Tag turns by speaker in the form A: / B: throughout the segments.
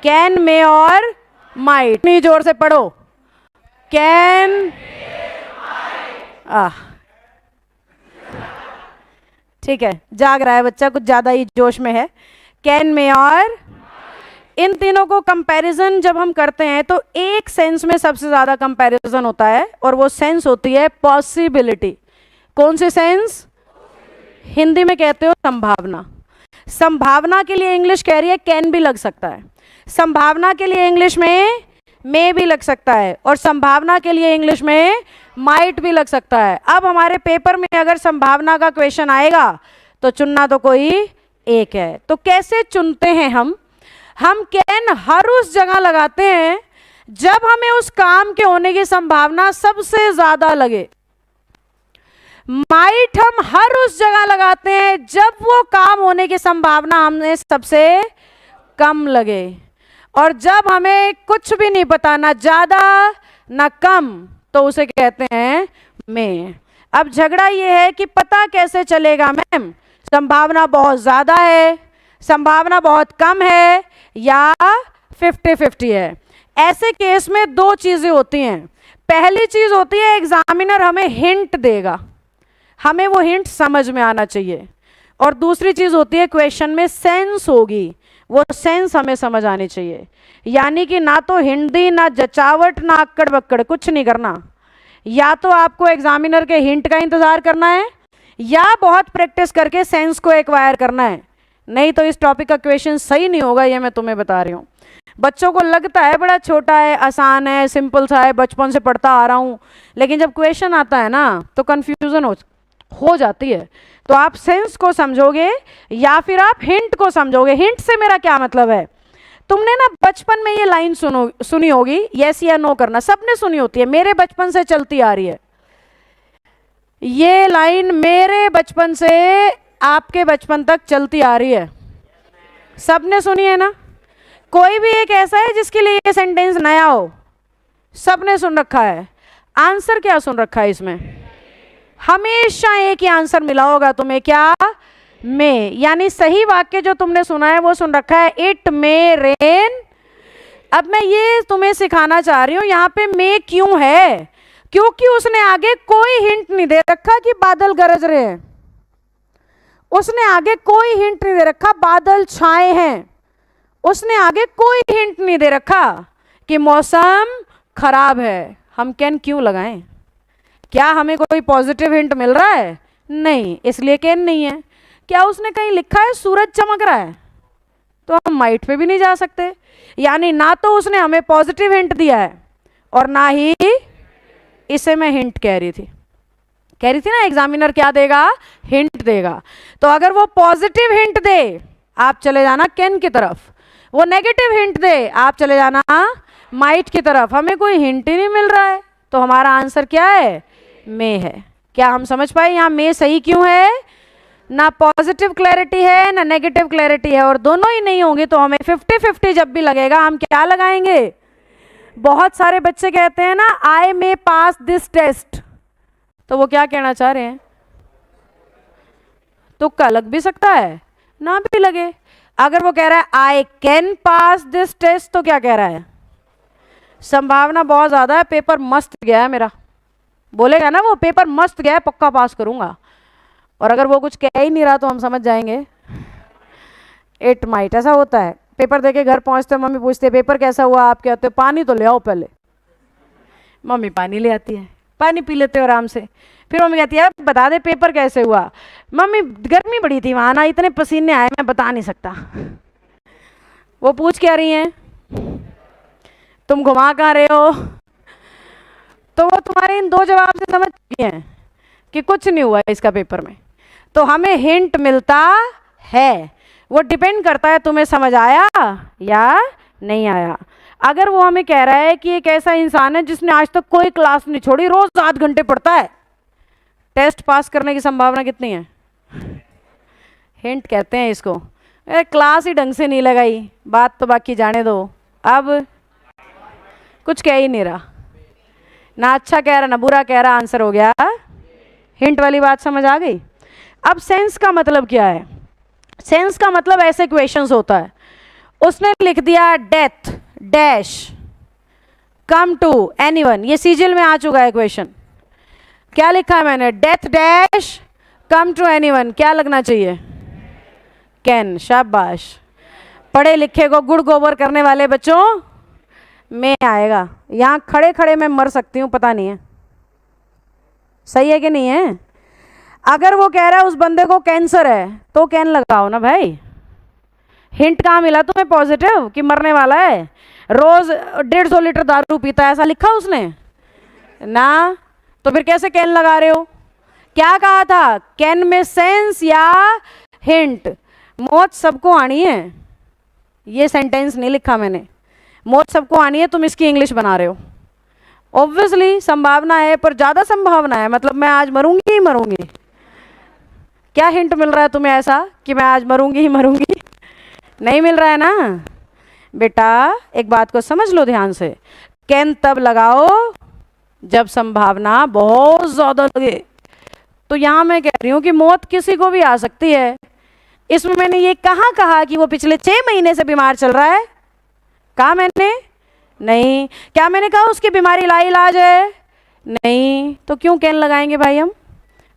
A: Can, मे और might. इतनी जोर से पढ़ो, कैन, ठीक है, जाग रहा है बच्चा, कुछ ज्यादा ही जोश में है। कैन, मे और इन तीनों को कंपैरिजन जब हम करते हैं तो एक सेंस में सबसे ज्यादा कंपैरिजन होता है और वो सेंस होती है पॉसिबिलिटी। कौन सी सेंस? हिंदी में कहते हो संभावना। संभावना के लिए इंग्लिश कह रही है कैन भी लग सकता है, संभावना के लिए इंग्लिश में मे भी लग सकता है, और संभावना के लिए इंग्लिश में माइट भी लग सकता है। अब हमारे पेपर में अगर संभावना का क्वेश्चन आएगा तो चुनना तो कोई एक है। तो कैसे चुनते हैं हम कैन हर उस जगह लगाते हैं जब हमें उस काम के होने की संभावना सबसे ज्यादा लगे। माइट हम हर उस जगह लगाते हैं जब वो काम होने की संभावना हमें सबसे कम लगे। और जब हमें कुछ भी नहीं पता, ना ज्यादा ना कम, तो उसे कहते हैं में। अब झगड़ा ये है कि पता कैसे चलेगा मैम, संभावना बहुत ज्यादा है, संभावना बहुत कम है, या 50-50 है। ऐसे केस में दो चीजें होती हैं। पहली चीज होती है एग्जामिनर हमें हिंट देगा, हमें वो हिंट समझ में आना चाहिए। और दूसरी चीज होती है क्वेश्चन में सेंस होगी, वो सेंस हमें समझ आनी चाहिए। यानी कि ना तो हिंदी, ना जचावट, ना अक्कड़ बक्कड़, कुछ नहीं करना। या तो आपको एग्जामिनर के हिंट का इंतजार करना है या बहुत प्रैक्टिस करके सेंस को एक्वायर करना है, नहीं तो इस टॉपिक का क्वेश्चन सही नहीं होगा, ये मैं तुम्हें बता रही हूँ। बच्चों को लगता है बड़ा छोटा है, आसान है, सिंपल सा है, बचपन से पढ़ता आ रहा हूँ, लेकिन जब क्वेश्चन आता है ना तो कंफ्यूजन हो जाती है। तो आप सेंस को समझोगे या फिर आप हिंट को समझोगे। हिंट से मेरा क्या मतलब है, तुमने ना बचपन में ये लाइन सुनी होगी, यस या नो करना, सबने सुनी होती है, मेरे बचपन से चलती आ रही है ये लाइन, मेरे बचपन से आपके बचपन तक चलती आ रही है, सबने सुनी है ना। कोई भी एक ऐसा है जिसके लिए ये सेंटेंस नया हो? सबने सुन रखा है। आंसर क्या सुन रखा है इसमें? हमेशा एक ही आंसर मिला होगा तुम्हें, क्या? में। यानी सही वाक्य जो तुमने सुना है वो सुन रखा है, इट मे रेन। अब मैं ये तुम्हें सिखाना चाह रही हूं यहां पे मे क्यों है, क्योंकि उसने आगे कोई हिंट नहीं दे रखा कि बादल गरज रहे हैं, उसने आगे कोई हिंट नहीं दे रखा बादल छाए हैं, उसने आगे कोई हिंट नहीं दे रखा कि मौसम खराब है। हम कैन क्यों लगाएं? क्या हमें कोई पॉजिटिव हिंट मिल रहा है? नहीं, इसलिए कैन नहीं है। क्या उसने कहीं लिखा है सूरज चमक रहा है? तो हम माइट पे भी नहीं जा सकते। यानी ना तो उसने हमें पॉजिटिव हिंट दिया है और ना ही इसे मैं हिंट कह रही थी ना, एग्जामिनर क्या देगा? हिंट देगा। तो अगर वो पॉजिटिव हिंट दे आप चले जाना कैन की तरफ, वो नेगेटिव हिंट दे आप चले जाना माइट की तरफ। हमें कोई हिंट ही नहीं मिल रहा है, तो हमारा आंसर क्या है? मे है। क्या हम समझ पाए यहाँ मे सही क्यों है? ना पॉजिटिव क्लैरिटी है ना नेगेटिव क्लैरिटी है, और दोनों ही नहीं होंगे तो हमें 50-50 जब भी लगेगा हम क्या लगाएंगे? बहुत सारे बच्चे कहते हैं ना आई मे पास दिस टेस्ट, तो वो क्या कहना चाह रहे हैं? तुक्का लग भी सकता है ना भी लगे। अगर वो कह रहा है I can pass this test, तो क्या कह रहा है? संभावना बहुत ज्यादा है, पेपर मस्त गया है मेरा, बोलेगा ना वो पेपर मस्त गया है, पक्का पास करूंगा। और अगर वो कुछ कह ही नहीं रहा तो हम समझ जाएंगे इट माइट। ऐसा होता है, पेपर देके घर पहुंचते मम्मी पूछते पेपर कैसा हुआ, आप कहते पानी तो ले आओ पहले, मम्मी पानी ले आती है, पानी पी लेते हो आराम से। फिर मम्मी कहती है बता दे पेपर कैसे हुआ, मम्मी गर्मी बड़ी थी वहां ना, इतने पसीने आए मैं बता नहीं सकता। वो पूछ क्या रही हैं? तुम घुमा कहाँ रहे हो? तो वो तुम्हारे इन दो जवाब से समझ चुकी हैं कि कुछ नहीं हुआ इसका पेपर में। तो हमें हिंट मिलता है, वो डिपेंड करता है तुम्हें समझ आया या नहीं आया। अगर वो हमें कह रहा है कि एक ऐसा इंसान है जिसने आज तक कोई क्लास नहीं छोड़ी, रोज 7 घंटे पढ़ता है, टेस्ट पास करने की संभावना कितनी है? हिंट कहते हैं इसको। क्लास ही ढंग से नहीं लगाई, बात तो बाकी जाने दो, अब कुछ कह ही नहीं रहा, ना अच्छा कह रहा ना बुरा कह रहा, आंसर हो गया हिंट वाली बात। समझ आ गई? अब सेंस का मतलब क्या है? सेंस का मतलब ऐसे क्वेश्चंस होता है उसने लिख दिया death dash come to anyone, ये सीजिल में आ चुका है क्वेश्चन। क्या लिखा है मैंने? Death dash come to anyone, क्या लगना चाहिए? कैन। शाबाश, पढ़े लिखे को गुड़ गोबर करने वाले बच्चों में आएगा। यहाँ खड़े खड़े मैं मर सकती हूँ, पता नहीं है सही है कि नहीं है। अगर वो कह रहा है उस बंदे को कैंसर है तो कैन लगाओ ना भाई। हिंट कहाँ मिला तुम्हें पॉजिटिव कि मरने वाला है? रोज 150 लीटर दारू पीता है ऐसा लिखा उसने ना, तो फिर कैसे कैन लगा रहे हो? क्या कहा था? कैन में सेंस या हिंट? मौत सबको आनी है, ये सेंटेंस नहीं लिखा मैंने। मौत सबको आनी है, तुम इसकी इंग्लिश बना रहे हो। ऑब्वियसली संभावना है, पर ज़्यादा संभावना है, मतलब मैं आज मरूंगी ही मरूंगी। क्या हिंट मिल रहा है तुम्हें ऐसा कि मैं आज मरूंगी ही मरूंगी? नहीं मिल रहा है ना बेटा। एक बात को समझ लो ध्यान से, कैन तब लगाओ जब संभावना बहुत ज़्यादा लगे। तो यहाँ मैं कह रही हूँ कि मौत किसी को भी आ सकती है। इसमें मैंने ये कहाँ कहा कि वो पिछले 6 महीने से बीमार चल रहा है? कहा मैंने? नहीं। क्या मैंने कहा उसकी बीमारी लाइलाज है? नहीं। तो क्यों कैन लगाएंगे भाई हम?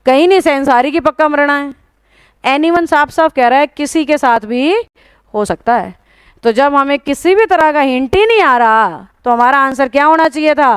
A: कहीं नहीं सेंस आ रही कि पक्का मरना है। एनीवन साफ साफ कह रहा है किसी के साथ भी हो सकता है। तो जब हमें किसी भी तरह का हिंट ही नहीं आ रहा तो हमारा आंसर क्या होना चाहिए था?